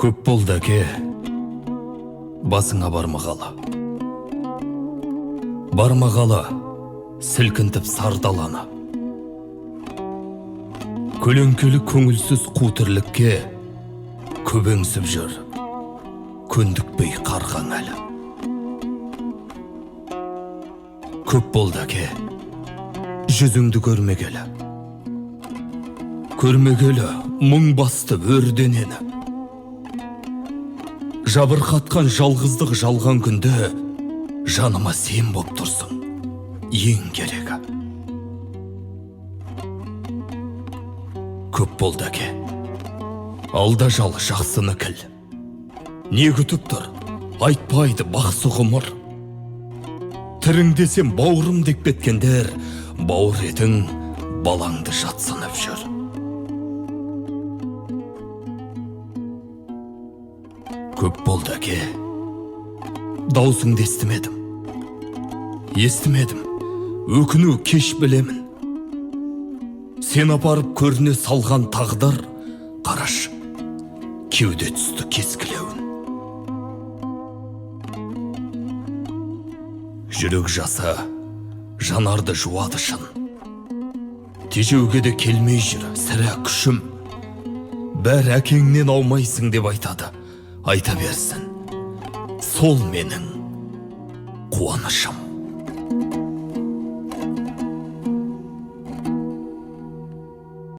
Көп болды әке, басыңа бармағалы. Бармағалы, сілкінтіп сардаланы. Көлеңкелі көңілсіз қу тірлікке көбеңсіп жүр, көндікпей қарған әлі. Көп болды әке, жүзіңді көрмегелі. Көрмегелі мұң басты өрденені. Жабырқатқан жалғыздық жалған күнде жаныма сен боп тұрсың, ең керегі. Көп болды әке, алда жал жақсыны кіл. Не күтіп тұр, айтпайды бақсы ғұмыр. Тіріңдесем бауырым деп кеткендер, бауыр етің балаңды жатсынып жүр. Көп болды әке, даусыңды естімедім. Естімедім, өкіну кеш білемін. Сен апарып көріне салған тағдыр, қараш, кеуде түсті кескілеуін. Жүрек жасы, жанарды жуады шын. Тежеуге де келмей жүр, сірә күшім. Бәр әкеңнен аумайсың деп айтады. Айта берсін, сол менің қуанышым.